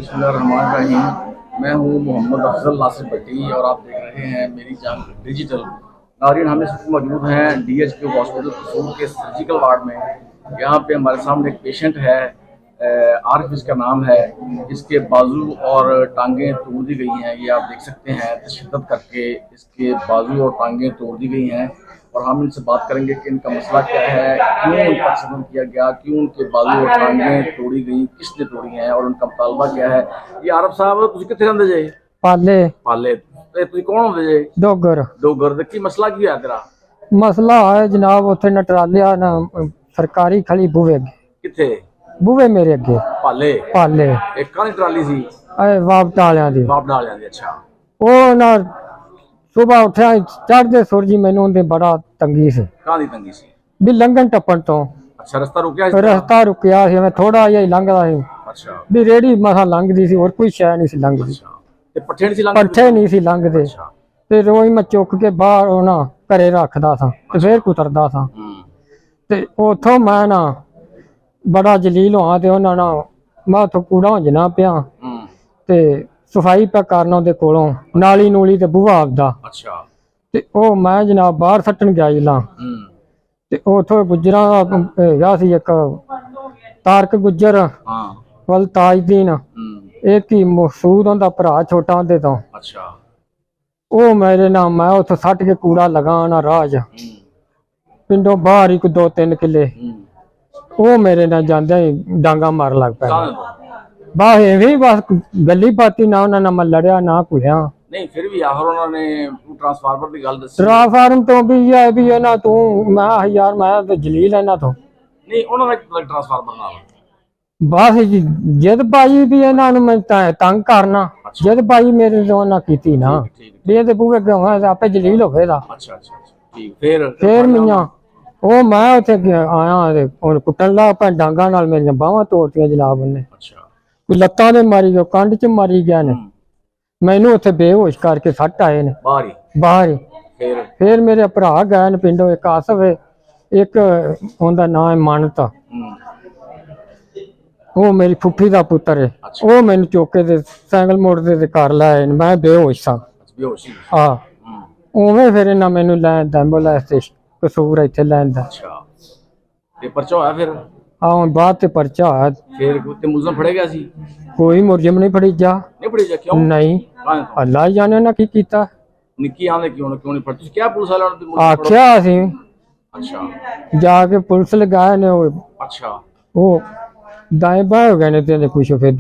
बिस्मिल्लाहिर्रहमानिर्रहीम। मैं हूँ मोहम्मद अफजल नासिर भट्टी और आप देख रहे हैं मेरी जान डिजिटल। नाज़रीन, हम इस वक्त मौजूद हैं DHQ हॉस्पिटल कसूर के सर्जिकल वार्ड में। यहाँ पे हमारे सामने एक पेशेंट है, आरिफ इसका नाम है। इसके बाजू और टांगें तोड़ दी गई हैं, ये आप देख सकते हैं। तशद्दुद करके इसके बाजू और टांगें तोड़ दी गई हैं और हम इनसे बात करेंगे कि इनका मसला क्या है, क्यों इनका तशद्दुद किया गया, क्यों उनके बाजू और टांगें तोड़ी गई, किसने तोड़ी हैं और उनका मुतालबा क्या है। ये आरिफ साहब, तुझे कितने रहंदे जे? पाले पाले। ते तुझे कौन होंदे जे? डोगर। डोगर। ते की मसला की है तेरा? मसला है जनाब उत्थे न ट्रालिया ना सरकारी खड़ी बुवे किथे? बुवे मेरे अगे पाले। पाले एक काली ट्राली सी? वापटा वालियां दी। बाप डालियां दी। अच्छा। ओ ना सुबह उठा चढ़दे सूरजी मैनू उनदे बड़ा तंगी सी। काली तंगी सी? भी लंघन टप्पन तो। अच्छा, रास्ता रुकिया इस तरह? रास्ता रुकिया सी, मैं थोड़ा जिहा लंघदा सी। अच्छा। भी रेड़ी मसा लंघदी सी, और कोई शै नहीं सी लंघदी। अच्छा। ते पट्ठे नहीं सी लंघदे? पट्ठे नहीं सी लंघदे। अच्छा। ते रोज मैं चुक के बाहर ना घरे रखदा सा ते फिर कुतरदा सा। ते उथों मैं ना बड़ा जलील होआ ते उन्हां ना मैं उथों कूड़ा होंजना पिया ते सफाई पे करना उहदे कोलों नाली नूली ते बूहा आपदा। अच्छा। ते ओ मैं जनाब बाहर सट्टन गया जिला ते उथों गुजरां दा हैगा सी एक तारक गुज्जर वल ताजदीन, एक ही मसूद उहदा भरा छोटा उहदे तो। अच्छा। ओ मेरे ना मैं उथों सट के कूड़ा लगाना राज पिंडों बाहर ही कोई 2-3 किले। ਉਹ ਮੇਰੇ ਨਾਲ ਜਾਂਦੇ ਡਾਂਗਾ ਮਾਰ ਲੱਗ ਪਿਆ। ਬਸ ਐਵੇਂ ਬਸ ਗੱਲੀ ਬਾਤੀ ਨਾ ਉਹਨਾਂ ਨਾਲ ਮੈਂ ਲੜਿਆ ਨਾ ਘੁਲਿਆ। ਨਹੀਂ ਫਿਰ ਵੀ ਆਖਰ ਉਹਨਾਂ ਨੇ ਟਰਾਂਸਫਾਰਮਰ ਦੀ ਗੱਲ ਦੱਸੀ। ਟਰਾਂਸਫਾਰਮ ਤੋਂ ਵੀ ਇਹ ਵੀ ਇਹਨਾਂ ਤੂੰ ਮੈਂ ਯਾਰ ਮੈਂ ਤਾਂ ਜਲੀਲ ਇਹਨਾਂ ਤੋਂ। ਨਹੀਂ ਉਹਨਾਂ ਦਾ ਟਰਾਂਸਫਾਰਮਰ ਨਾਲ ਬਸ ਜਿੱਦ ਪਾਈ ਵੀ ਇਹਨਾਂ ਨੂੰ ਮੈਂ ਤੰਗ ਕਰਨਾ। ਜਿੱਦ ਪਾਈ ਮੇਰੇ ਤੋਂ ਉਹਨਾਂ ਕੀਤੀ ਨਾ ਵੀ ਇਹਦੇ ਬੂਹੇ ਕਿਉਂ ਆਪੇ ਜਲੀਲ ਹੋਵੇਗਾ। ਅੱਛਾ ਅੱਛਾ ਠੀਕ। ਫਿਰ ਮੀਆਂ ਉਹ ਮੈਂ ਉੱਥੇ ਆਇਆ ਤੇ ਹੁਣ ਕੁੱਟਣ ਲੱਗ ਪਿਆ ਡਾਂਗਾ ਨਾਲ, ਮੇਰੀਆਂ ਬਾਹਾਂ ਤੋੜਤੀਆਂ ਜਨਾਬ ਉਹਨੇ। ਅੱਛਾ। ਕੋਈ ਲੱਤਾਂ ਦੇ ਮਾਰੀ ਗਿਆ, ਕੰਧ ਚ ਮਾਰੀ ਗਿਆ ਨੇ। ਮੈਨੂੰ ਉੱਥੇ ਬੇਹੋਸ਼ ਕਰਕੇ ਸੱਟ ਆਏ ਨੇ ਬਾਹਰ ਹੀ। ਫਿਰ ਮੇਰੇ ਭਰਾ ਗਏ ਨੇ ਪਿੰਡੋਂ, ਇੱਕ ਆਸਫ ਇੱਕ ਉਹਦਾ ਨਾਂ ਹੈ ਮਾਨਤ, ਉਹ ਮੇਰੀ ਫੁੱਫੀ ਦਾ ਪੁੱਤਰ ਹੈ। ਉਹ ਮੈਨੂੰ ਚੁੱਕ ਕੇ ਤੇ ਸਾਈਕਲ ਮੋਟਰ ਤੇ ਕਰ ਲਾਏ ਨੇ, ਮੈਂ ਬੇਹੋਸ਼ ਸਾਂ। ਹਾਂ ਉਵੇਂ ਫਿਰ ਇਹਨਾਂ ਮੈਨੂੰ ਲੈਣ ਐਂਬੂਲੈਂਸ ਤੇ ਕਸੂਰ ਇੱਥੇ ਲੈਣ ਦਾ। ਅੱਛਾ। ਤੇ ਪਰਚਾ ਹੋਇਆ ਫਿਰ? ਹਾਂ ਹੁਣ ਬਾਅਦ ਤੇ ਪਰਚਾ ਹੋਇਆ। ਫਿਰ ਤੇ ਮੁਲਜ਼ਮ ਫੜੇ ਗਿਆ ਸੀ? ਕੋਈ ਮੁਲਜ਼ਮ ਨਹੀਂ ਫੜੀ ਜਾ। ਨਹੀਂ ਫੜੀ ਜਾ? ਕਿਉਂ ਨਹੀਂ, ਅੱਲਾ ਹੀ ਜਾਣੇ ਉਹਨਾਂ ਕੀ ਕੀਤਾ। ਨਿੱਕੀ ਆਂਦੇ ਕਿਉਂ ਨਹੀਂ ਫੜੀ? ਤੁਸੀਂ ਕਿਹਾ ਪੁਲਿਸ ਵਾਲਿਆਂ ਨੂੰ? ਆਖਿਆ ਸੀ। ਅੱਛਾ। ਜਾ ਕੇ ਪੁਲਿਸ ਲਗਾਏ ਨੇ ਉਹ। ਅੱਛਾ। ਉਹ ਦਾਏ ਬਾਏ ਹੋ ਗਏ ਨੇ ਤੇ ਕੁਛ ਫਿਰ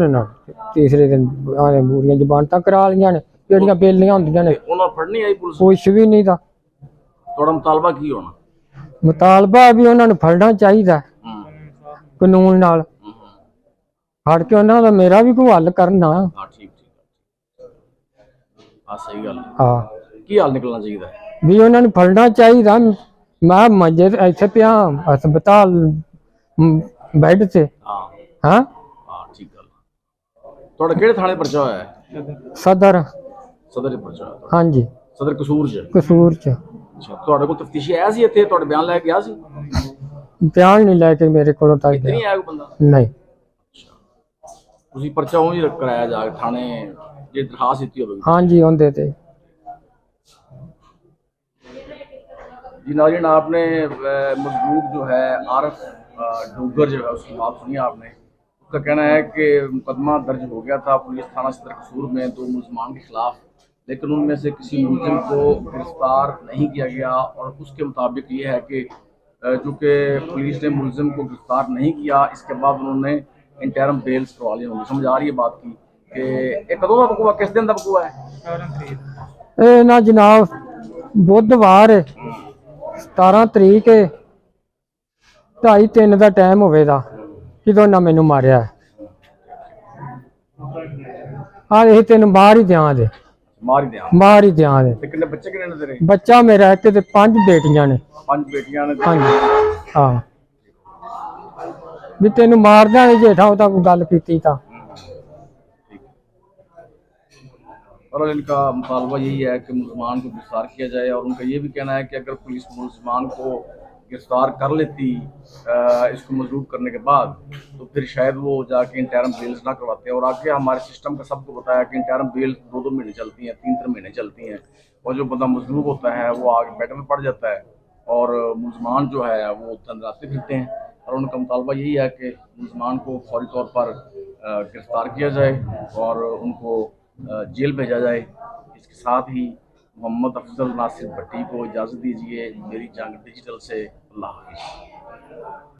ਨਾ ਤੀਸਰੇ ਦਿਨ ਆਨੇ ਮੂਰੀਆਂ ਜ਼ਬਾਨਤਾਂ ਕਰਾ ਲੀਆਂ ਨੇ ਜਿਹੜੀਆਂ ਬੇਲੀਆਂ ਹੁੰਦੀਆਂ ਨੇ। ਉਹਨਾਂ ਫੜਨੀ ਆਈ ਪੁਲਿਸ? ਕੁਛ ਵੀ ਨਹੀਂ ਦਾ। ਤੁਹਾਡਾ ਮੁਤਾਲਬਾ ਕੀ ਹੋਣਾ? ਮੁਤਾਲਬਾ ਵੀ ਉਹਨਾਂ ਨੂੰ ਫੜਨਾ ਚਾਹੀਦਾ ਕਾਨੂੰਨ ਨਾਲ, ਫੜ ਕੇ ਉਹਨਾਂ ਦਾ ਮੇਰਾ ਵੀ ਕੋਈ ਹੱਲ ਕਰਨਾ। ਹਾਂ ਠੀਕ ਠੀਕ ਆ, ਸਹੀ ਗੱਲ। ਹਾਂ ਕੀ ਹੱਲ ਨਿਕਲਣਾ ਚਾਹੀਦਾ ਵੀ ਉਹਨਾਂ ਨੂੰ ਫੜਨਾ ਚਾਹੀਦਾ। ਮੈਂ ਮੰਜੇ ਤੇ ਇੱਥੇ ਪਿਆ ਹਸਪਤਾਲ ਬੈੱਡ ਤੇ। ਹਾਂ ਠੀਕ ਗੱਲ। ਤੁਹਾਡਾ ਕਿਹੜੇ ਥਾਣੇ ਪਰਚਾ ਹੋਇਆ ਹੈ? ਸਦਰ ਦੇ ਪਰਚਾ ਹੋਇਆ? ਹਾਂਜੀ ਸਦਰ ਕਸੂਰ ਚ। ਅੱਛਾ। ਤੁਹਾਡੇ ਕੋਲ ਤਫਤੀਸ਼ੀ ਆਇਆ ਸੀ ਇੱਥੇ? ਤੁਹਾਡੇ ਬਿਆਨ ਲੈ ਕੇ ਗਿਆ ਸੀ? ਬਿਆਨ ਨਹੀਂ ਲੈ ਕੇ ਮੇਰੇ ਕੋਲੋਂ ਤੱਕ ਨਹੀਂ ਆਇਆ ਕੋਈ ਬੰਦਾ? ਨਹੀਂ। ਤੁਸੀਂ ਪਰਚਾ ਉਹ ਹੀ ਕਰਾਇਆ ਜਾ ਕੇ ਥਾਣੇ ਜੇ ਦਰਖਾਸਤ ਦਿੱਤੀ ਹੋਵੇ? ਹਾਂਜੀ ਉਹਦੇ ਤੇ। जी नाज़रीन, आपने मजबूर जो है आरिफ डोगर जो है उसकी बात सुनी आपने। उसका कहना है कि मुकदमा दर्ज हो गया था पुलिस थाना सदर कसूर में 2 मुलजमान के खिलाफ, लेकिन उनमें से किसी मुलजिम को गिरफ्तार नहीं किया गया। और उसके मुताबिक ये है कि चूँकि पुलिस ने मुलजिम को गिरफ्तार नहीं किया, इसके बाद उन्होंने इंटरम बेल्स करवा ली होंगी। समझ आ रही है बात की कि एक कदों का बकुआ, किस दिन का बकुआ है? ना जनाब बुधवार 17 ਤਰੀਕ 2:30-3 ਦਾ ਟਾਈਮ ਹੋਵੇਗਾ ਜਦੋਂ ਨਾ ਮੈਨੂੰ ਮਾਰਿਆ। ਆ ਇਹ ਤੈਨੂੰ ਮਾਰ ਹੀ ਦਿਆਂ ਦੇ। ਮਾਰ ਹੀ ਦਿਆਂ ਦੇ। ਤੇ ਕਿੰਨੇ ਬੱਚੇ ਕਿੰਨੇ ਨੇ ਤੇਰੇ? ਬੱਚਾ ਮੇਰਾ ਇੱਕ ਤੇ 5 ਬੇਟੀਆਂ ਨੇ। 5 ਬੇਟੀਆਂ ਨੇ? ਹਾਂਜੀ। ਹਾਂ ਵੀ ਤੈਨੂੰ ਮਾਰਦਾ ਜੇਠਾ ਉਹ ਤਾਂ ਕੋਈ ਗੱਲ ਕੀਤੀ ਤਾਂ। और इनका मुतालबा यही है कि मुलजमान को गिरफ्तार किया जाए। और उनका ये भी कहना है कि अगर पुलिस मुलजमान को गिरफ्तार कर लेती इसको मजबूर करने के बाद, तो फिर शायद वो जाके इंटरम बेल्स ना करवाते हैं। और आगे हमारे सिस्टम का सबको बताया कि इंटरम बेल 2-2 महीने चलती हैं, 3-3 महीने चलती हैं, और जो बंदा मजलूम होता है वो आगे बेड में पड़ जाता है और मुलजमान जो है वो तंदराते फिरते हैं। और उनका मुतालबा यही है कि मुलजमान को फौरी तौर पर गिरफ्तार किया जाए और उनको जेल भेजा जाए। इसके साथ ही मोहम्मद अफजल नासिर भट्टी को इजाज़त दीजिए। मेरी जंग डिजिटल से अल्लाह हाफ़िज़।